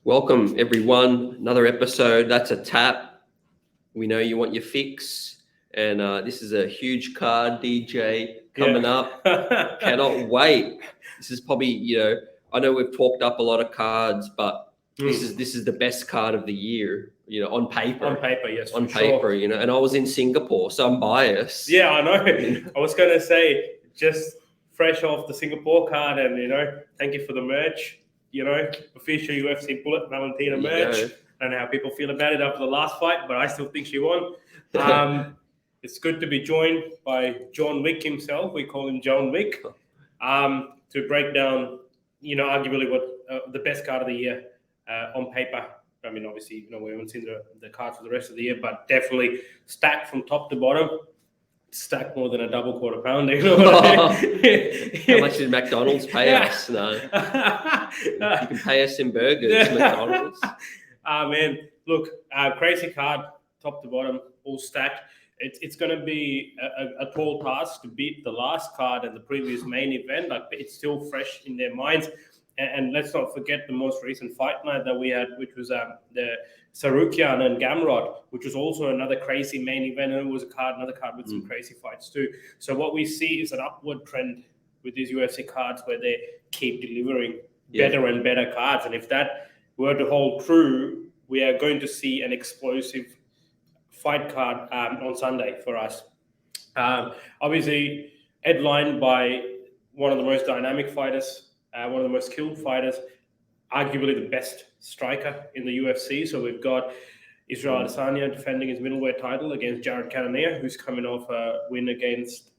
Welcome, everyone. Another episode. That's a tap. We know you want your fix. And this is a huge card, DJ, coming up. Cannot wait. This is probably, I know we've talked up a lot of cards, but this is the best card of the year, on paper. On paper, yes. On paper, sure. and I was in Singapore, so I'm biased. Yeah, I know. I was going to say, just fresh off the Singapore card, and, thank you for the merch. Official UFC Bullet Valentina merch. I don't know how people feel about it after the last fight, but I still think she won. It's good to be joined by John Wick himself. We call him John Wick, to break down, arguably what the best card of the year on paper. I mean, obviously, we haven't seen the card for the rest of the year, but definitely stacked from top to bottom. Stacked more than a double quarter pounder. How much did McDonald's pay us? No. You can pay us in burgers, McDonald's. Man, look, crazy card, top to bottom, all stacked. It's going to be a tall task to beat the last card and the previous main event. Like, it's still fresh in their minds. And let's not forget the most recent fight night that we had, which was the Sarukian and Gamrot, which was also another crazy main event. And it was another card with some crazy fights too. So what we see is an upward trend with these UFC cards where they keep delivering better and better cards. And if that were to hold true, we are going to see an explosive fight card on Sunday for us. Obviously, headlined by one of the most dynamic fighters, one of the most skilled fighters, arguably the best striker in the UFC. So we've got Israel Adesanya defending his middleweight title against Jared Cannonier, who's coming off a win against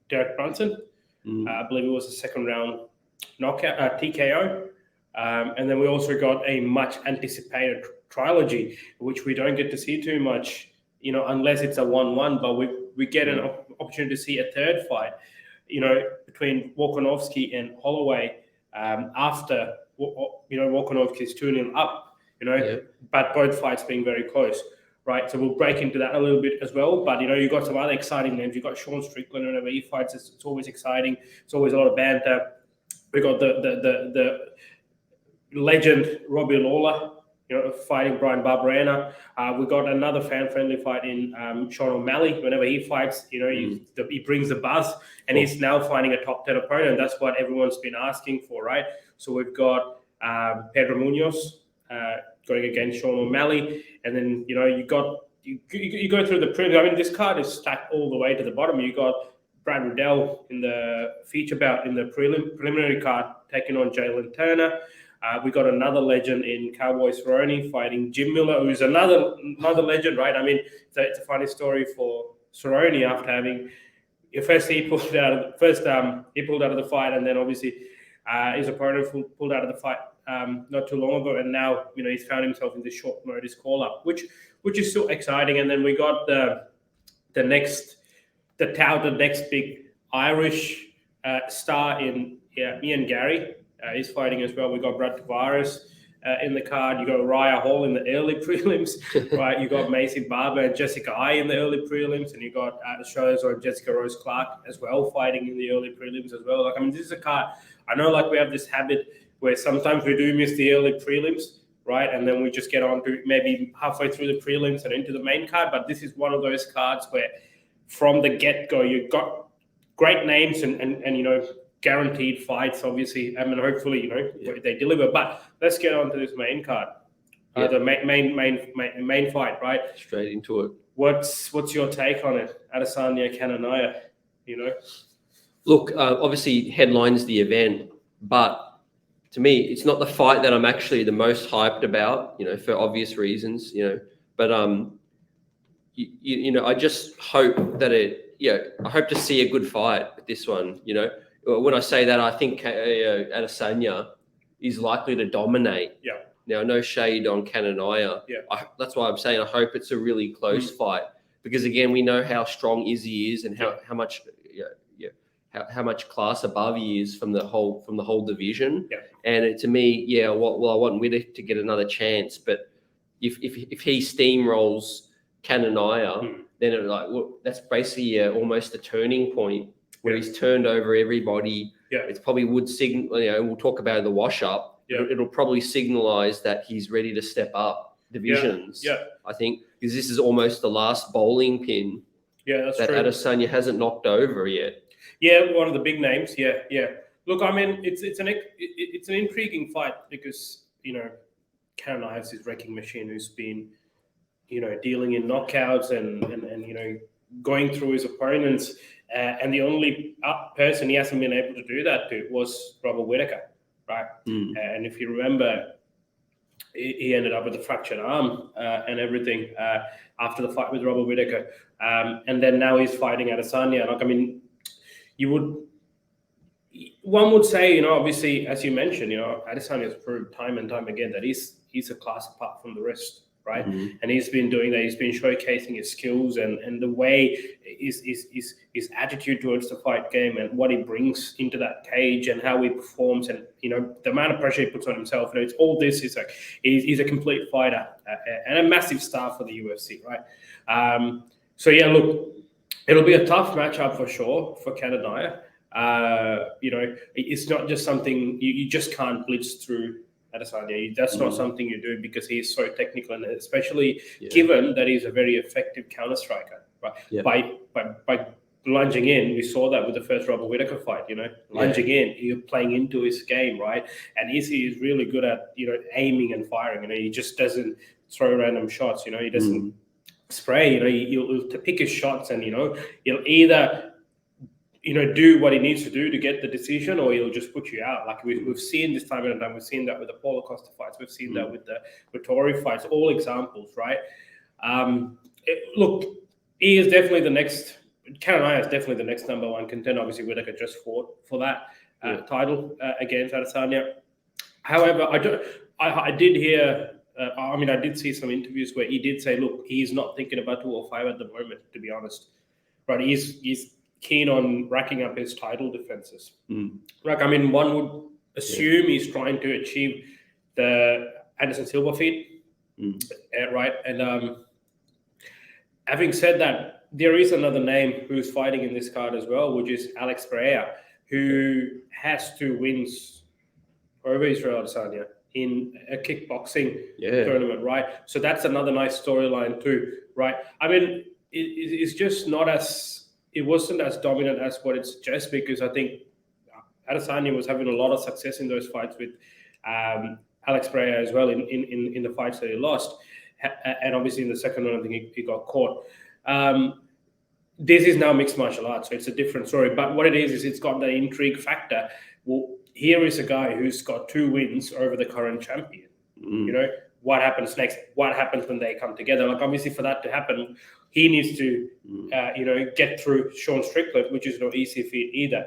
Derek Brunson. I believe it was a second round knockout, TKO. And then we also got a much anticipated trilogy, which we don't get to see too much, unless it's a 1-1, but we get an opportunity to see a third fight, between Volkanovski and Holloway. After Volkanovski's 2-0 up, but both fights being very close, right? So we'll break into that a little bit as well. But you've got some other exciting names. You've got Sean Strickland. Whenever he fights, it's always exciting. It's always a lot of banter. We got the legend Robbie Lawler, fighting Brian Barberena. We got another fan-friendly fight in Sean O'Malley. Whenever he fights, he brings the buzz, and he's now finding a top 10 opponent. That's what everyone's been asking for, right? So we've got Pedro Munoz going against Sean O'Malley, and then you go through the prelims. I mean, this card is stacked all the way to the bottom. You got Brad Riddell in the feature bout in the preliminary card taking on Jalen Turner. We got another legend in Cowboy Cerrone fighting Jim Miller, who's another legend, right? I mean, it's a funny story for Cerrone after having he pulled out of the fight, and then obviously his opponent pulled out of the fight not too long ago, and now he's found himself in this short notice call up, which is still exciting. And then we got the next big Irish star in Ian Gary. He's fighting as well. We got Brad Tavares in the card. You got Uriah Hall in the early prelims, right? You got Macy Barber and Jessica I in the early prelims, and you got Australia's own Jessica Rose Clark as well fighting in the early prelims as well. This is a card. I know, we have this habit where sometimes we do miss the early prelims, right? And then we just get on to maybe halfway through the prelims and into the main card. But this is one of those cards where, from the get-go, you've got great names and guaranteed fights, obviously. I mean, hopefully, they deliver. But let's get on to this main card, the main fight, right? Straight into it. What's your take on it, Adesanya Cannonier? Look, obviously, headlines the event, but to me, it's not the fight that I'm actually the most hyped about, for obvious reasons, But I just hope that I hope to see a good fight with this one, When I say that, I think Adesanya is likely to dominate. Yeah. Now, no shade on Cannonier. Yeah. That's why I'm saying I hope it's a really close fight, because again, we know how strong Izzy is and how much how much class above he is from the whole division. Yeah. And to me, I want Witter to get another chance, but if he steamrolls Cannonier, then that's basically almost a turning point where he's turned over everybody. Yeah. It's probably would signal, we'll talk about the wash up. it'll probably signalize that he's ready to step up divisions. I think, because this is almost the last bowling pin that's that true. Adesanya hasn't knocked over yet. Yeah, one of the big names. Yeah. Look, I mean, it's an intriguing fight because Canada has his wrecking machine who's been dealing in knockouts and going through his opponents, and the only person he hasn't been able to do that to was Robert Whittaker, right? And if you remember, he ended up with a fractured arm and everything after the fight with Robert Whittaker, and then now he's fighting Adesanya. Like, I mean, one would say, obviously, as you mentioned, Adesanya has proved time and time again that he's a class apart from the rest, right? And he's been doing that. He's been showcasing his skills and the way his attitude towards the fight game and what he brings into that cage and how he performs and the amount of pressure he puts on himself. It's all this. He's a complete fighter and a massive star for the UFC, right? So yeah, look, it'll be a tough matchup for sure for Canada. It's not just something you just can't blitz through Adesanya. That's not something you do because he's so technical, and especially given that he's a very effective counter striker. Right? By lunging in, we saw that with the first Robert Whittaker fight. Lunging in, you're playing into his game, right? And he's really good at aiming and firing. He just doesn't throw random shots. He doesn't spray. He'll pick his shots, and he'll either do what he needs to do to get the decision, or he'll just put you out. Like we've seen this time and time. We've seen that with the Paulo Costa fights. We've seen that with the Vettori fights. All examples, right? Look, he is definitely the next. Canada is definitely the next number one contender. Obviously, Whittaker just fought for that title against Adesanya. However, I did hear. I did see some interviews where he did say, "Look, he's not thinking about 205 at the moment. To be honest, right? He's keen on racking up his title defenses. Like, one would assume he's trying to achieve the Anderson Silva feat, right? And having said that, there is another name who's fighting in this card as well, which is Alex Ferreira, who has 2 wins over Israel Adesanya in a kickboxing tournament, right? So that's another nice storyline too, right? It's just not as... It wasn't as dominant as what it suggests, because I think Adesanya was having a lot of success in those fights with Alex Pereira as well in the fights that he lost. And obviously in the second one, I think he got caught. This is now mixed martial arts, so it's a different story. But what it is it's got the intrigue factor. Well, here is a guy who's got 2 wins over the current champion. What happens next? What happens when they come together? Like, obviously, for that to happen, he needs to, get through Sean Strickland, which is no easy feat either.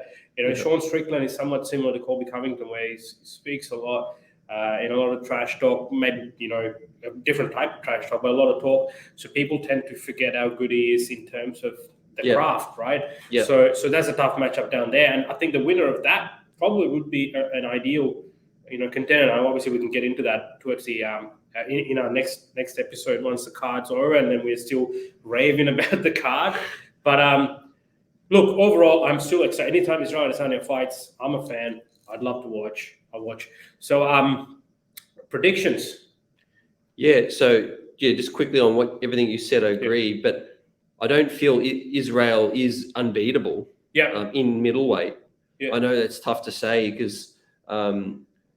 Sean Strickland is somewhat similar to Colby Covington, where he speaks a lot, a lot of trash talk, maybe, a different type of trash talk, but a lot of talk. So people tend to forget how good he is in terms of the craft, right? Yeah. So that's a tough matchup down there. And I think the winner of that probably would be an ideal, contender. Now, obviously, we can get into that towards the in our next episode once the card's over, and then we're still raving about the card. But look, overall, I'm still excited. Anytime Israel Adesanya fights, I'm a fan. I'd love to watch. I'll watch. So predictions. Yeah. So just quickly on everything you said, I agree. But I don't feel Israel is unbeatable. In middleweight. I know that's tough to say because.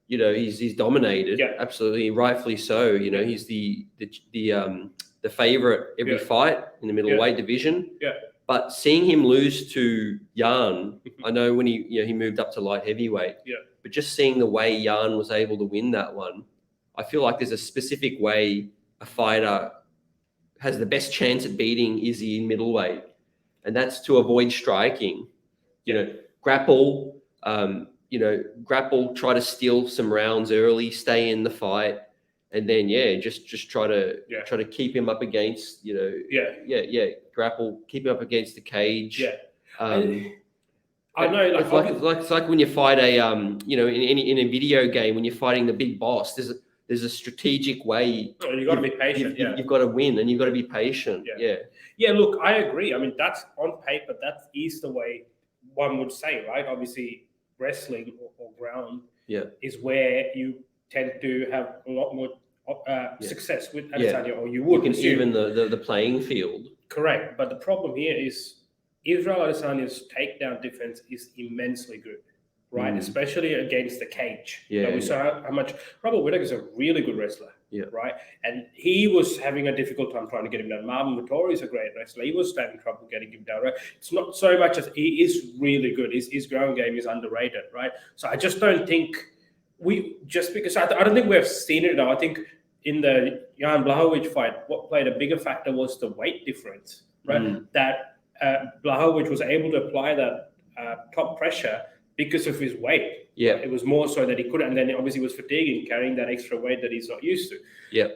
He's dominated, absolutely, rightfully so. He's the favorite every fight in the middleweight division. But seeing him lose to Jan, I know when he moved up to light heavyweight. But just seeing the way Jan was able to win that one, I feel like there's a specific way a fighter has the best chance at beating Izzy in middleweight, and that's to avoid striking. Grapple. Grapple, try to steal some rounds early, stay in the fight, and then just try to keep him up against grapple, keep him up against the cage. I know, it's like when you fight a in a video game, when you're fighting the big boss, there's a strategic way. You got to be patient. You've got to win, and you've got to be patient. Look, I agree. That's on paper. That is the way one would say, right? Obviously, wrestling or ground is where you tend to have a lot more success with Yeah. Adesanya, or you You would can assume. even the playing field. Correct, but the problem here is Israel Adesanya's takedown defense is immensely good, right? Especially against the cage. Yeah, We saw how much Robert Whittaker's a really good wrestler, right? And he was having a difficult time trying to get him down. Marvin Vettori is a great wrestler. He was having trouble getting him down, right? It's not so much as he is really good. His ground game is underrated, right? So I just don't think because I don't think we've seen it now. I think in the Jan Blachowicz fight, what played a bigger factor was the weight difference, right? That Blachowicz was able to apply that top pressure because of his weight. Yeah. It was more so that he couldn't, and then obviously was fatiguing, carrying that extra weight that he's not used to. Yeah.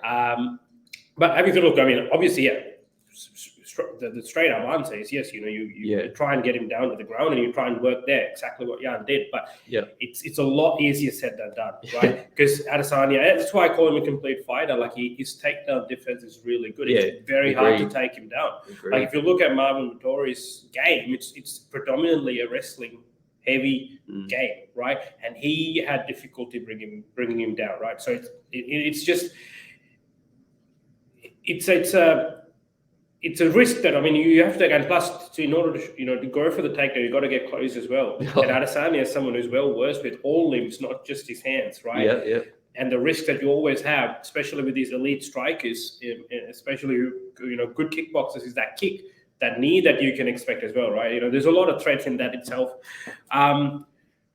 But having to look, I mean, obviously, the straight up answer is yes. You try and get him down to the ground, and you try and work there. Exactly what Jan did, but it's a lot easier said than done, right? Because Adesanya, that's why I call him a complete fighter. Like his takedown defense is really good. It's very hard to take him down. Like if you look at Marvin Vettori's game, it's predominantly a wrestling heavy game, right? And he had difficulty bringing him down, right? So it's a risk that, I mean, you have to take, and plus, in order to go for the takedown, you've got to get close as well. And Adesanya is someone who's well versed with all limbs, not just his hands, right? Yeah. And the risk that you always have, especially with these elite strikers, especially good kickboxers, is that kick, that knee that you can expect as well, right? There's a lot of threats in that itself.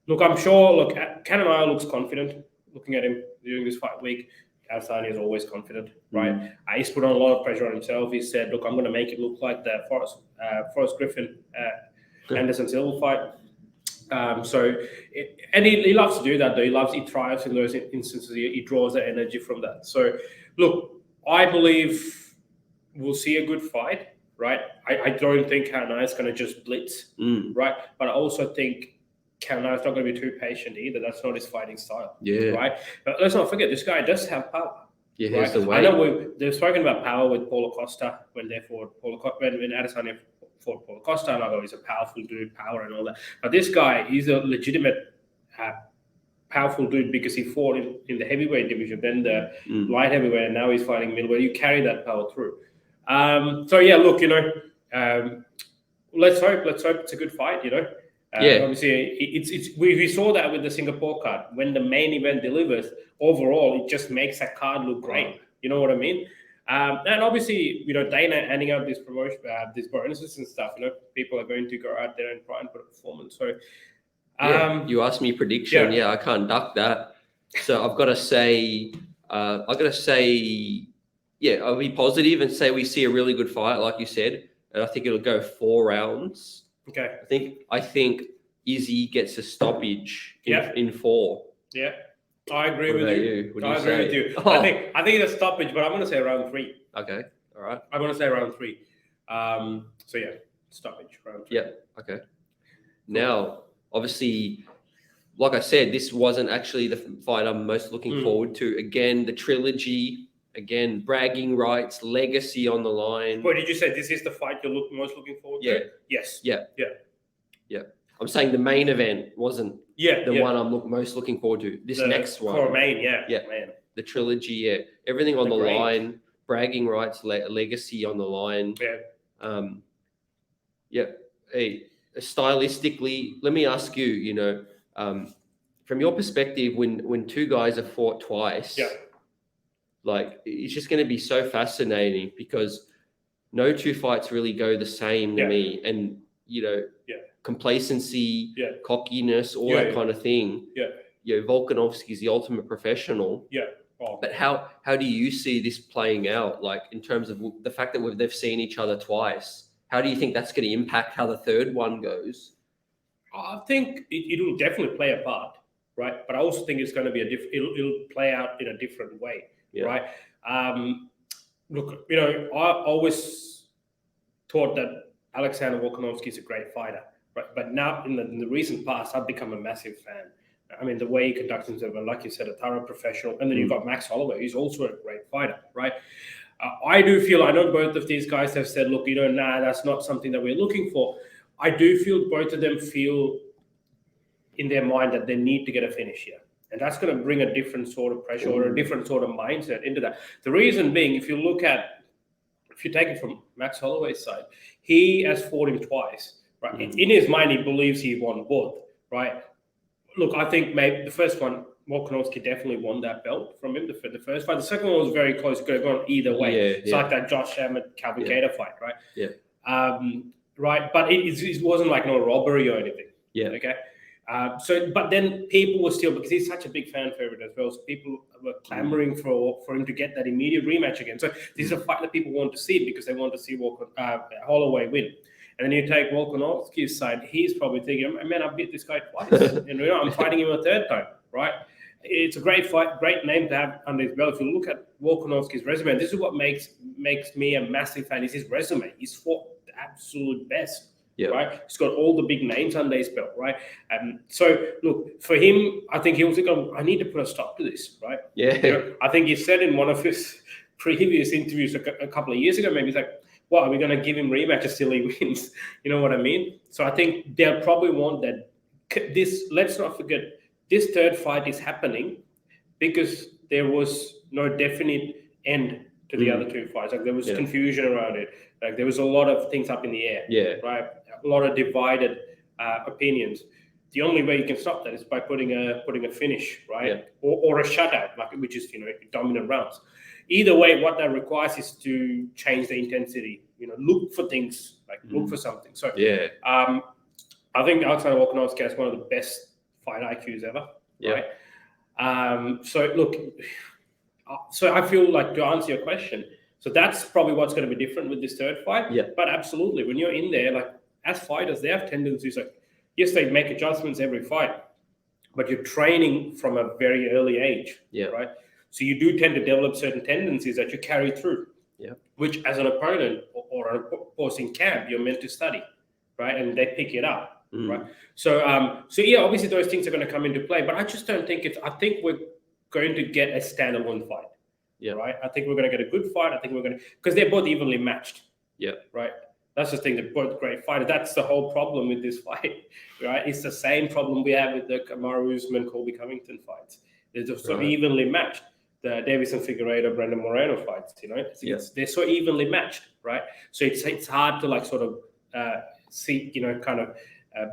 Look, I'm sure. Cannonier looks confident looking at him during this fight week. Adesanya is always confident, right? He's put on a lot of pressure on himself. He said, "Look, I'm going to make it look like the Forrest Griffin Anderson Silva fight." He loves to do that, though. He thrives in those instances. He draws that energy from that. So, look, I believe we'll see a good fight, right? I don't think Cannonier is going to just blitz, right? But I also think Cannonier is not going to be too patient either. That's not his fighting style, right? But let's not forget, this guy does have power. Yeah, right? the weight. I know they've spoken about power with Paulo Costa when they fought when Adesanya fought Paulo Costa, and I go, he's a powerful dude, power and all that. But this guy, he's a legitimate powerful dude because he fought in the heavyweight division, then the light heavyweight, and now he's fighting middleweight. You carry that power through. So yeah, look, let's hope it's a good fight. Obviously, we saw that with the Singapore card. When the main event delivers, overall, it just makes that card look great. You know what I mean? And obviously, Dana handing out these promotion, these bonuses and stuff. People are going to go out there and try and put a performance. So, you asked me prediction. Yeah, I can't duck that. So I've got to say, I'll be positive and say we see a really good fight, like you said, and I think it'll go 4 rounds. Okay. I think Izzy gets a stoppage in 4. Yeah, I agree with you. I agree with you. Oh. I think it's a stoppage, but I'm going to say round 3. Okay. All right. I'm going to say round 3. So yeah, stoppage round 3. Yeah. Okay. Now, obviously, like I said, this wasn't actually the fight I'm most looking forward to. Again, the trilogy. Again, bragging rights, legacy on the line. Wait, did you say this is the fight you're most looking forward to? Yes. Yeah. I'm saying the main event wasn't the one I'm most looking forward to. This next one. For main, man. The trilogy, everything on the line, bragging rights, legacy on the line. Hey, stylistically, let me ask you, from your perspective, when 2 guys have fought twice, like, it's just going to be so fascinating because no 2 fights really go the same to me. And, complacency, cockiness, all that kind of thing. Volkanovski is the ultimate professional. But how do you see this playing out? Like, in terms of the fact that they've seen each other twice, how do you think that's going to impact how the third one goes? I think it will definitely play a part, right? But I also think it's going to be it'll play out in a different way. Right. Look, I always thought that Alexander Volkanovski is a great fighter, right? But now in the recent past, I've become a massive fan. I mean, the way he conducts himself, and like you said, a thorough professional. And then you've got Max Holloway, who's also a great fighter, right? I know both of these guys have said, look, that's not something that we're looking for. I do feel both of them feel in their mind that they need to get a finish here. And that's going to bring a different sort of pressure or a different sort of mindset into that. The reason being, if you take it from Max Holloway's side, he has fought him twice, right? In his mind, he believes he won both, right? Look, I think maybe the first one, Volkanovski definitely won that belt from him, the first fight. The second one was very close, could have gone either way. It's like that Josh Emmett, Calvin Kattar fight, right? Yeah. Right, but it wasn't like no robbery or anything. Yeah. Okay. But then people were still, because he's such a big fan favorite as well, so people were clamoring for him to get that immediate rematch again. So this is a fight that people want to see because they want to see Holloway win. And then you take Volkanovski's side, he's probably thinking, man, I beat this guy twice. And I'm fighting him a third time, right? It's a great fight, great name to have under his belt. If you look at Volkanovski's resume, and this is what makes me a massive fan, is his resume. He's fought the absolute best. Yeah. Right, he's got all the big names under his belt, right? So look, for him, I think he was like, I need to put a stop to this, right? Yeah. I think he said in one of his previous interviews a couple of years ago, maybe he's like, "What, are we going to give him rematches till he wins?" You know what I mean? So I think they'll probably want that. Let's not forget, this third fight is happening because there was no definite end to the other two fights. Like there was confusion around it. Like there was a lot of things up in the air. Yeah. Right. A lot of divided opinions. The only way you can stop that is by putting a finish, right, or a shutout, which is dominant rounds. Either way, what that requires is to change the intensity. Look for things, look for something. So I think Alexander Volkanovski has one of the best fight IQs ever. Yeah. Right. So look, so I feel like, to answer your question, so that's probably what's going to be different with this third fight. Yeah. But absolutely, when you're in there, like as fighters, they have tendencies like, yes, they make adjustments every fight, but you're training from a very early age. Yeah. Right. So you do tend to develop certain tendencies that you carry through. Yeah. Which, as an opponent or an opposing camp, you're meant to study, right? And they pick it up, right? So yeah, obviously those things are going to come into play, but I just don't think I think we're going to get a standalone fight. Yeah. Right. I think we're going to get a good fight. I think we're going to, because they're both evenly matched. Yeah. Right. That's the thing. They're both great fighters. That's the whole problem with this fight, right? It's the same problem we have with the Kamaru Usman, Colby Covington fights. They're just so evenly matched. The Davison Figueiredo, Brandon Moreno fights. They're so evenly matched, right? So it's hard to like sort of see, kind of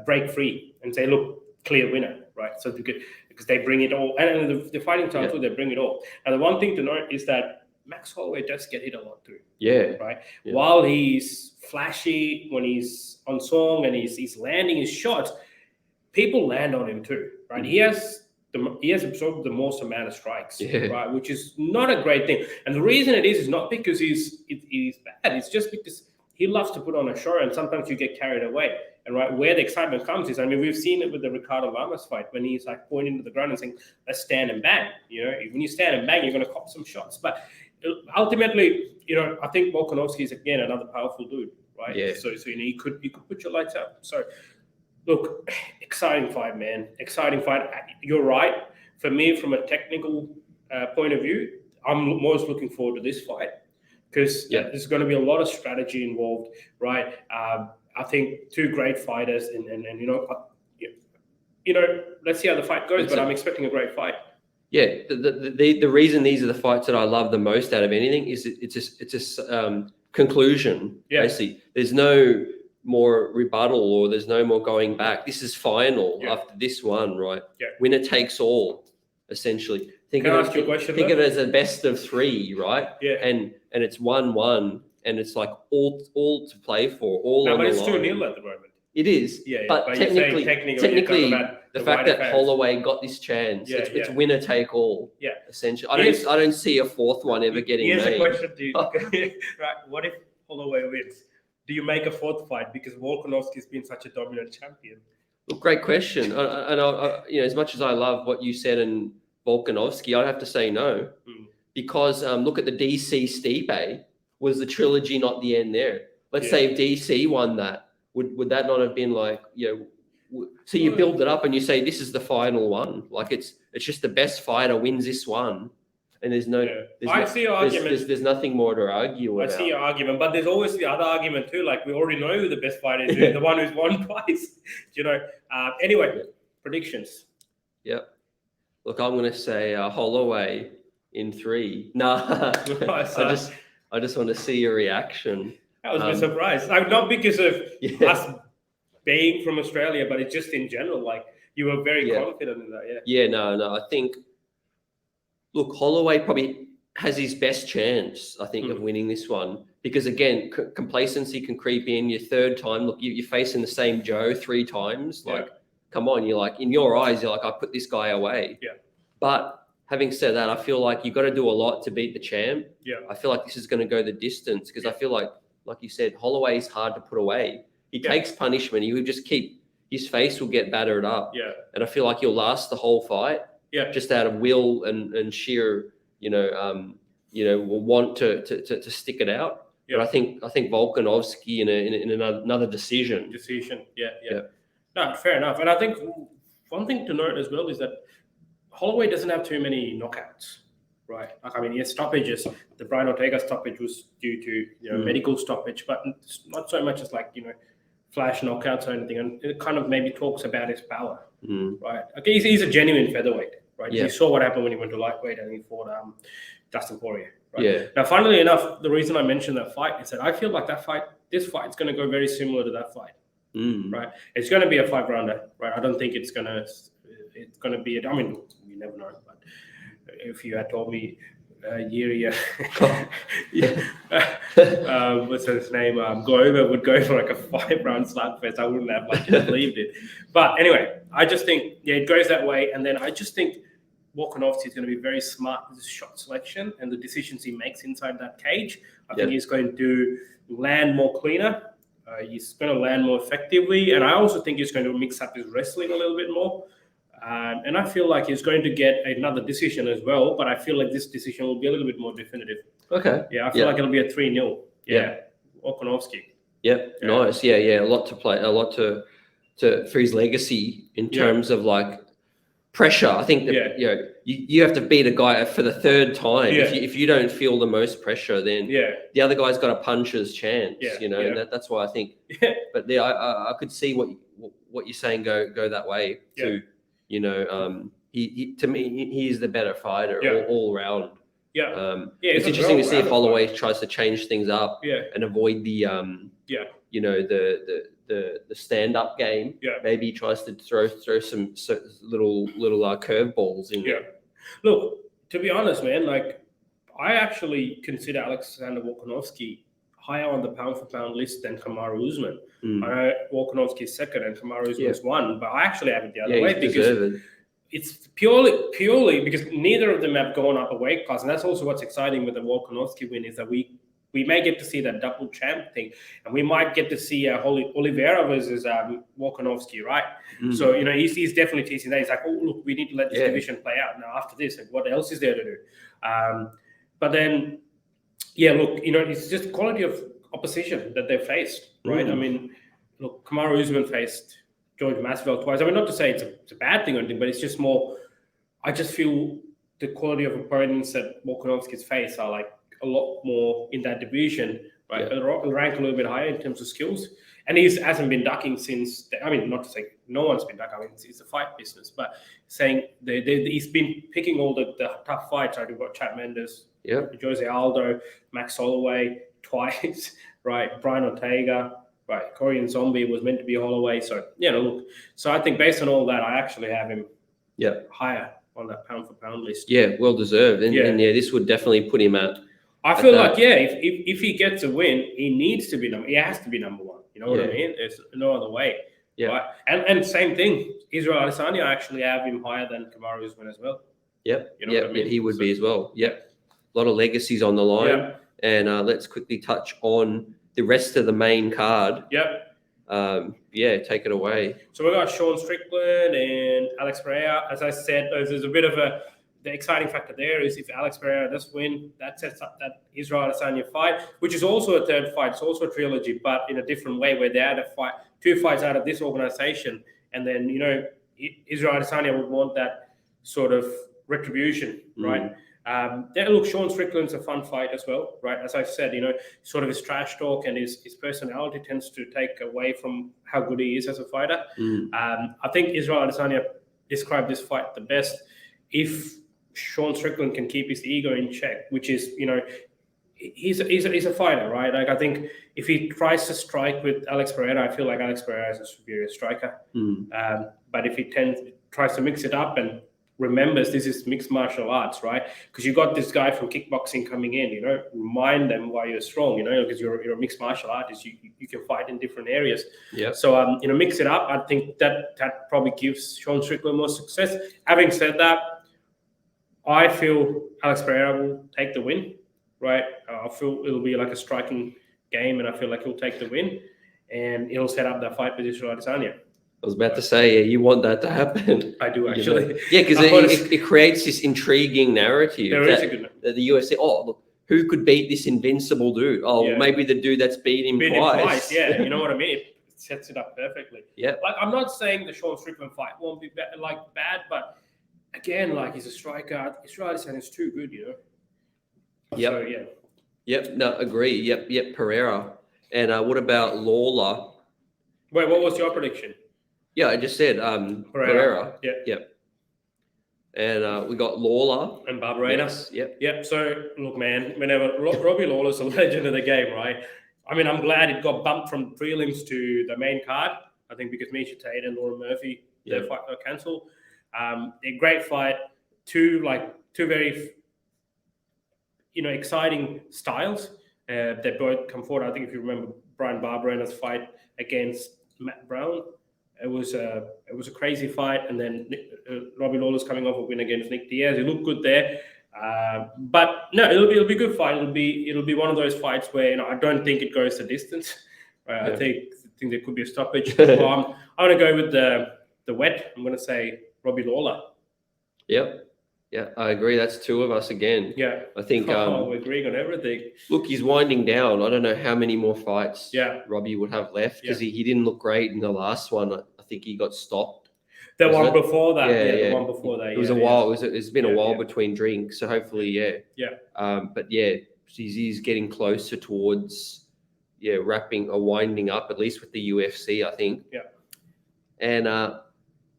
break free and say, look, clear winner, right? So because they bring it all, and the fighting style too, they bring it all. And the one thing to note is that Max Holloway does get hit a lot too. Yeah. Right. Yeah. While he's flashy when he's on song and he's landing his shots, people land on him too, right? He has absorbed the most amount of strikes, right? Which is not a great thing. And the reason it is not because he's bad. It's just because he loves to put on a show, and sometimes you get carried away. And right where the excitement comes is, I mean, we've seen it with the Ricardo Lamas fight when he's like pointing to the ground and saying, "Let's stand and bang." When you stand and bang, you're going to cop some shots. But ultimately, I think Volkanovski is again another powerful dude, right? Yeah. So you could put your lights out. So look, exciting fight, man. Exciting fight. You're right. For me, from a technical point of view, I'm most looking forward to this fight because there's going to be a lot of strategy involved, right? I think two great fighters, and let's see how the fight goes. But I'm expecting a great fight. Yeah, the reason these are the fights that I love the most out of anything is it's a conclusion. Yeah. Basically, there's no more rebuttal or there's no more going back. This is final after this one, right? Yeah. Winner takes all, essentially. Think of it as a best of three, right? Yeah. And it's 1-1, and it's like all to play for. But it's 2-0 at the moment. It is. Yeah. But technically, the fact that Holloway got this chance, it's winner take all. Yeah. Essentially, I don't see a fourth one ever getting made. Here's a question to you. Right. What if Holloway wins? Do you make a fourth fight because Volkanovski has been such a dominant champion? Well, great question. And as much as I love what you said and Volkanovski, I'd have to say no, because look at the DC Stipe. Was the trilogy not the end there? Let's say if DC won that, would that not have been like, so you build it up and you say this is the final one, like it's just the best fighter wins this one. And there's nothing more to argue about. I see your argument, but there's always the other argument too. Like we already know who the best fighter is, the one who's won twice. Anyway, predictions. Yep. Look, I'm going to say Holloway in 3. Nah, I just want to see your reaction. I was a bit surprised. Not because of Yeah. us being from Australia, but it's just in general. Like, you were very confident in that. Yeah. No. I think, look, Holloway probably has his best chance, I think, of winning this one. Because, again, complacency can creep in. Your third time, look, you're facing the same Joe 3 times. Like, come on, you're like, in your eyes, you're like, I put this guy away. Yeah. But having said that, I feel like you've got to do a lot to beat the champ. Yeah. I feel like this is going to go the distance because I feel like you said, Holloway is hard to put away. He takes punishment. He would just his face will get battered up. Yeah. And I feel like he'll last the whole fight. Yeah. Just out of will and sheer, will want to stick it out. Yeah. But I think Volkanovski in another decision. Yeah. No, fair enough. And I think one thing to note as well is that Holloway doesn't have too many knockouts, right? Like, I mean, he has stoppages. The Brian Ortega stoppage was due to medical stoppage, but not so much as flash knockouts or anything. And it kind of maybe talks about his power, right? Okay, he's a genuine featherweight, right? Yeah. You saw what happened when he went to lightweight and he fought Dustin Poirier. Right? Yeah. Now, funnily enough, the reason I mentioned that fight is that I feel like this fight is going to go very similar to that fight, right? It's going to be a 5-rounder, right? I don't think it's going to be. I mean, you never know. But if you had told me Urijah, what's his name, Glover would go for a 5-round slugfest, I wouldn't have believed it. But anyway, I just think it goes that way, and then I just think Volkanovski is going to be very smart with his shot selection and the decisions he makes inside that cage. I think he's going to land more cleaner. He's going to land more effectively. And I also think he's going to mix up his wrestling a little bit more. And I feel like he's going to get another decision as well. But I feel like this decision will be a little bit more definitive. Okay. Yeah, I feel like it'll be a 3-0. Yeah. Volkanovski. Yep. Yeah. Nice. Yeah. A lot to play. A lot to for his legacy in terms of pressure. I think that you have to beat a guy for the 3rd time. Yeah. If you don't feel the most pressure, then the other guy's got a puncher's chance. And that's why I think. Yeah. But I could see what you're saying go that way too. He to me he's the better fighter all around. Yeah. It's interesting to see if Holloway tries to change things up and avoid the the stand-up game. Yeah. Maybe he tries to throw some little curveballs in. Yeah. Look, to be honest, man, I actually consider Alexander Volkanovski higher on the pound-for-pound list than Kamaru Usman. I know Volkanovski is 2nd and Kamaru Usman is 1, but I actually have it the other way because it's purely because neither of them have gone up a weight class, and that's also what's exciting with the Volkanovski win is that we may get to see that double champ thing, and we might get to see Oliveira versus Volkanovski, right? So he's definitely teasing that. He's like, oh look, we need to let this division play out now. After this, what else is there to do? But then, look, it's just quality of opposition that they've faced, right? I mean, look, Kamaru Usman faced George Masvidal twice. I mean, not to say it's a bad thing or anything, but it's just more. I just feel the quality of opponents that Volkanovski's faced are a lot more in that division, right? Rank a little bit higher in terms of skills. And he hasn't been ducking since, not to say no one's been ducking, it's a fight business, but saying he's been picking all the tough fights. Right? We've got Chad Mendes, Jose Aldo, Max Holloway twice, right? Brian Ortega, right? Korean Zombie was meant to be Holloway. So, look, so I think based on all that, I actually have him higher on that pound-for-pound list. Yeah, well deserved. And this would definitely put him at... I feel like, if he gets a win, he has to be number 1. You know what I mean? There's no other way. Yeah. Right? And same thing, Israel Adesanya, I actually have him higher than Kamaru Usman as well. Yep. You know what I mean? He would be as well. Yep. A lot of legacies on the line. Yep. And let's quickly touch on the rest of the main card. Yep. Take it away. So we got Sean Strickland and Alex Ferreira. As I said, there's a bit of the exciting factor there is if Alex Ferreira does win, that sets up that Israel Adesanya fight, which is also a 3rd fight. It's also a trilogy, but in a different way where they had a fight, 2 fights out of this organization. And then, Israel Adesanya would want that sort of retribution, right? Look, Sean Strickland's a fun fight as well, right? As I said, sort of his trash talk and his personality tends to take away from how good he is as a fighter. I think Israel Adesanya described this fight the best if Sean Strickland can keep his ego in check, which is, he's a fighter, right? Like, I think if he tries to strike with Alex Ferreira, I feel like Alex Ferreira is a superior striker. But if he tries to mix it up and remembers this is mixed martial arts, right? Because you got this guy from kickboxing coming in, remind them why you're strong, because you're a mixed martial artist. You can fight in different areas. Yeah. So, mix it up. I think that probably gives Sean Strickland more success. Having said that, I feel Alex Ferreira will take the win, right? I feel it'll be like a striking game, and I feel like he'll take the win, and he'll set up that fight with Israel Adesanya. I was about to say, you want that to happen. I do, actually. Yeah, because it creates this intriguing narrative. That the UFC, look, who could beat this invincible dude? Maybe the dude that's beat him twice. Yeah, you know what I mean? It sets it up perfectly. Yeah. Like, I'm not saying the Sean Strickland fight won't be bad, but again, like, he's a striker. Israel Adesanya is too good, Yep. So, yeah. Yep. No, agree. Yep. Pereira. And what about Lawler? Wait, what was your prediction? Yeah, I just said Pereira. Yeah. Yep. And we got Lawler and Barberena. Yes. Yep. So look, man, whenever Robbie Lawler's a legend of the game, right? I mean, I'm glad it got bumped from prelims to the main card. I think because Misha Tate and Lauren Murphy, their fight got cancelled. A great fight. Two very exciting styles. They both come forward. I think if you remember Brian Barberena's fight against Matt Brown, it was a crazy fight, and then Robbie Lawler's coming off a win against Nick Diaz. He looked good there, but no, it'll be a good fight. It'll be one of those fights where I don't think it goes the distance. Right? Yeah. I think there could be a stoppage. I'm going to go with the wet. I'm going to say Robbie Lawler. Yep. Yeah, I agree. That's two of us again. Yeah. I think we're agreeing on everything. Look, he's winding down. I don't know how many more fights Robbie would have left, because he didn't look great in the last one. I think he got stopped. The one before that. The one before that. It was a while. It's been a while between drinks. So hopefully, but he's getting closer towards winding up, at least with the UFC, I think. Yeah. And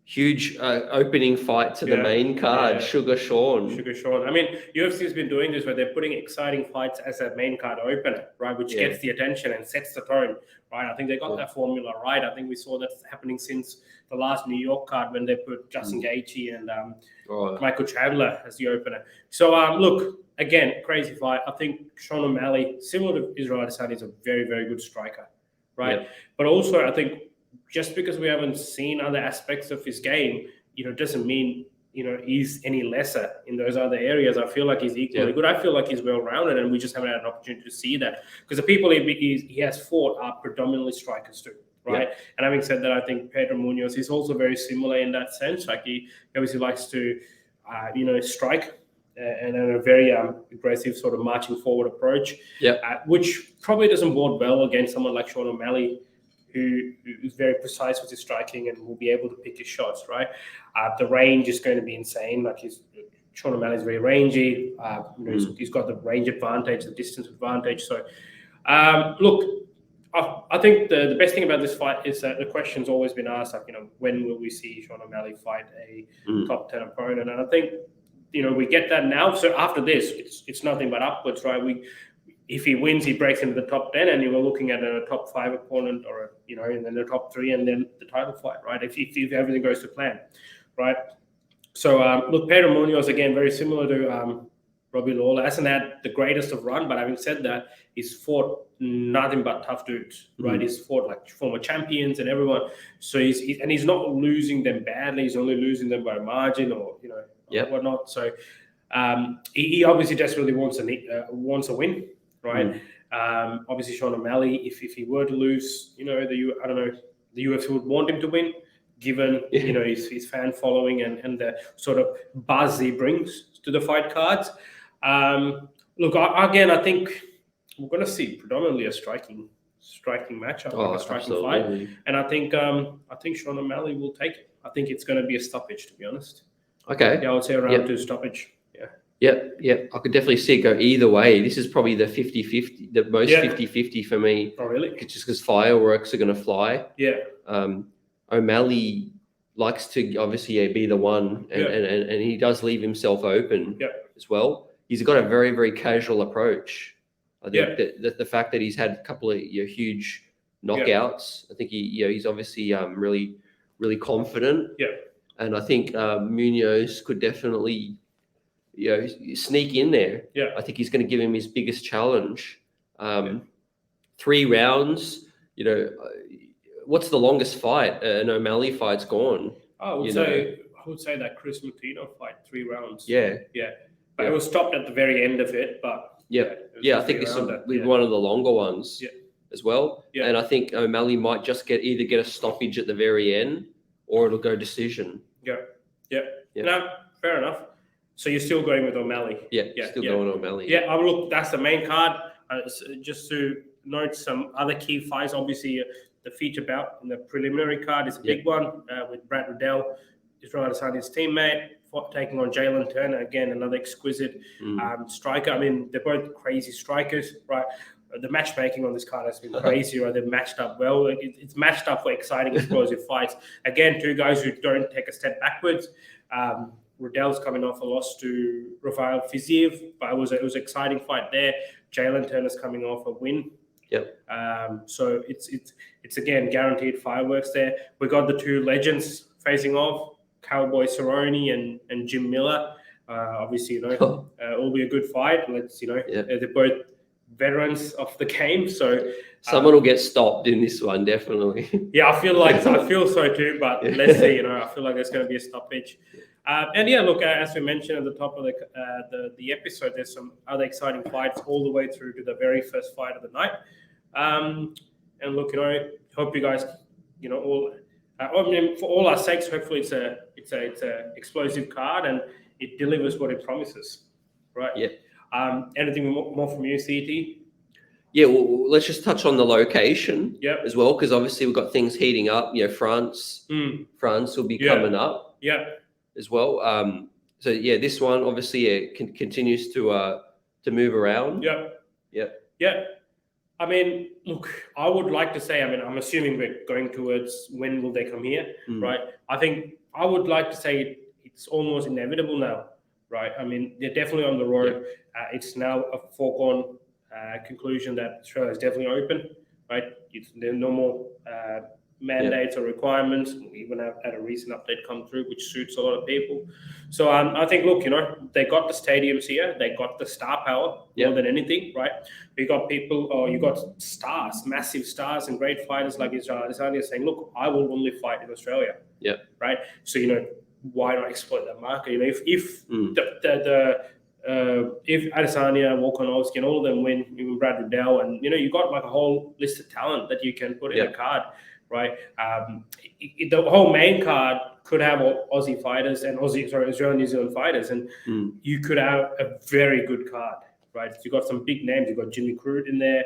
huge opening fight to the main card, Sugar Sean. I mean, UFC has been doing this where they're putting exciting fights as a main card opener, right? Which gets the attention and sets the tone, right? I think they got that formula right. I think we saw that happening since the last New York card when they put Justin Gaethje and Michael Chandler as the opener. So, look, again, crazy fight. I think Sean O'Malley, similar to Israel Adesanya, is a very, very good striker, right? Yeah. But also, I think just because we haven't seen other aspects of his game, doesn't mean, he's any lesser in those other areas. I feel like he's equally good. I feel like he's well-rounded, and we just haven't had an opportunity to see that. Because the people he has fought are predominantly strikers too, right? Yeah. And having said that, I think Pedro Munoz is also very similar in that sense. Like, he obviously likes to, strike and a very aggressive sort of marching forward approach, which probably doesn't bode well against someone like Sean O'Malley, who is very precise with his striking and will be able to pick his shots, right? The range is going to be insane. Like, Sean O'Malley is very rangy. He's got the range advantage, the distance advantage. So, look, I think the best thing about this fight is that the question's always been asked, like, when will we see Sean O'Malley fight a top 10 opponent? And I think, we get that now. So after this, it's nothing but upwards, right? If he wins, he breaks into the top 10, and you were looking at a top 5 opponent, or and then the top 3, and then the title fight, right? If everything goes to plan, right? So look, Pedro Munoz, again, very similar to Robbie Lawler. Hasn't had the greatest of run, but having said that, he's fought nothing but tough dudes, right? He's fought like former champions and everyone. So he's not losing them badly. He's only losing them by a margin, or whatnot. So he obviously desperately wants a win. Right. Obviously, Sean O'Malley, if he were to lose, the UFC would want him to win, given his fan following and the sort of buzz he brings to the fight cards. Look, again, I think we're going to see predominantly a striking matchup, a striking fight, and I think Sean O'Malley will take it. I think it's going to be a stoppage, to be honest. Okay. Yeah, I would say around 2 stoppage. Yep. I could definitely see it go either way. This is probably the 50-50, the most 50-50 for me. Oh, really? Just because fireworks are going to fly. Yeah. O'Malley likes to obviously be the one, and he does leave himself open as well. He's got a very, very casual approach. I think that the fact that he's had a couple of huge knockouts, I think he's obviously really, really confident. And I think Munoz could definitely sneak in there. I think he's going to give him his biggest challenge. 3 rounds. What's the longest fight an O'Malley fight's gone? I would say that Chris Martino fight 3 rounds. But it was stopped at the very end of it. But I think this will be one of the longer ones as well. And I think O'Malley might just either get a stoppage at the very end, or it'll go decision. No, fair enough. So you're still going with O'Malley? Still going O'Malley. Look, that's the main card. Just to note some other key fights, obviously the feature bout in the preliminary card is a big one with Brad Riddell, Israel Adesanya's teammate, taking on Jalen Turner, again, another exquisite striker. I mean, they're both crazy strikers, right? The matchmaking on this card has been crazy, right? They've matched up well. It's matched up for exciting, explosive fights. Again, 2 guys who don't take a step backwards. Riddell's coming off a loss to Rafael Fiziev, but it was an exciting fight there. Jalen Turner's coming off a win. So it's again guaranteed fireworks there. We got the 2 legends facing off, Cowboy Cerrone and Jim Miller. Obviously, will be a good fight. They're both veterans of the game, so someone will get stopped in this one, definitely. I feel so too, but let's see. I feel like there's going to be a stoppage. Look, as we mentioned at the top of the episode, there's some other exciting fights all the way through to the very first fight of the night. And look, hope you guys, all. For all our sakes, hopefully it's a explosive card and it delivers what it promises, right? Anything more from you, CT? Well, let's just touch on the location as well, because obviously we've got things heating up. France will be coming up as well. This one obviously continues to move around. I mean, look, I would like to say, I'm assuming we're going towards when will they come here, right? I think I would like to say it's almost inevitable now, right? I mean, they're definitely on the road. It's now a foregone conclusion that Australia is definitely open, right? There are no more mandates or requirements. We even have had a recent update come through, which suits a lot of people. So I think, look, they got the stadiums here. They got the star power more than anything, right? We got you got stars, massive stars and great fighters like Israel Adesanya saying, look, I will only fight in Australia. Right? So, why not exploit that market? If Adesanya, Volkanovski, and all of them win, even Brad Riddell, and you got like a whole list of talent that you can put in a card, right? The whole main card could have Aussie fighters and Australian New Zealand fighters, and you could have a very good card, right? You got some big names. You got Jimmy Crute in there.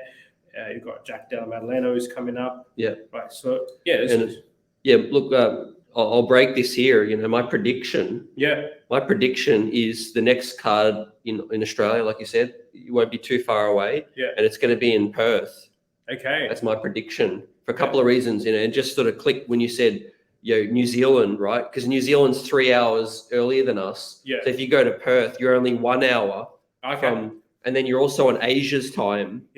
You got Jack Della Maddalena who's coming up. Right. So look. I'll break this here. My prediction. My prediction is the next card in Australia, like you said, you won't be too far away. And it's going to be in Perth. Okay. That's my prediction for a couple of reasons. It just sort of clicked when you said, New Zealand, right? Because New Zealand's 3 hours earlier than us. So if you go to Perth, you're only 1 hour from, and then you're also on Asia's time.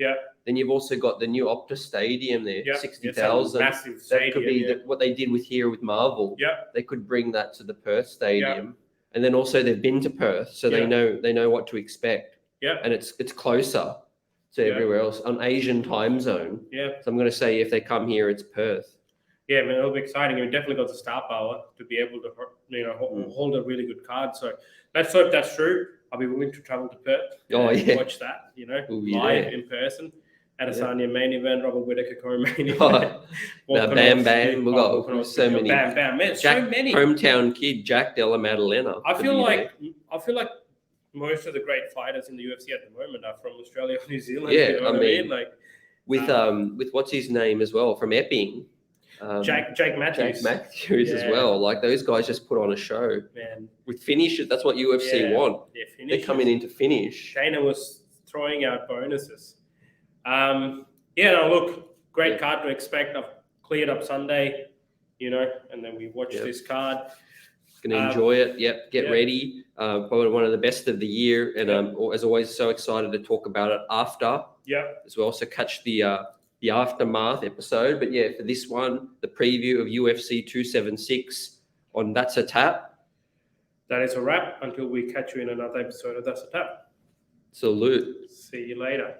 Then you've also got the new Optus Stadium there, 60,000. Massive stadium. That could be what they did with Marvel. They could bring that to the Perth Stadium, and then also they've been to Perth, so they know what to expect. And it's closer to everywhere else on Asian time zone. So I'm going to say if they come here, it's Perth. It'll be exciting. You definitely got the star power to be able to hold a really good card. So let's hope that's true. I'll be willing to travel to Perth. Watch that. Live in person. Adesanya main event, Robert Whittaker co-main event. Bam Bam, we've got so many. Bam Bam, man, so many. Hometown kid, Jack Della Maddalena. I feel like most of the great fighters in the UFC at the moment are from Australia or New Zealand. I mean? Like with what's his name as well from Epping. Jake Matthews. Jake Matthews as well. Like those guys just put on a show. Man. With finishes, that's what UFC want. They're coming in to finish. Dana was throwing out bonuses. Look, great card to expect. I've cleared up Sunday. and then we watch this card. Going to enjoy it. Yep. Get ready. Probably one of the best of the year. And as always, so excited to talk about it after as well. So catch the aftermath episode. But yeah, for this one, the preview of UFC 276 on That's a Tap. That is a wrap until we catch you in another episode of That's a Tap. Salute. See you later.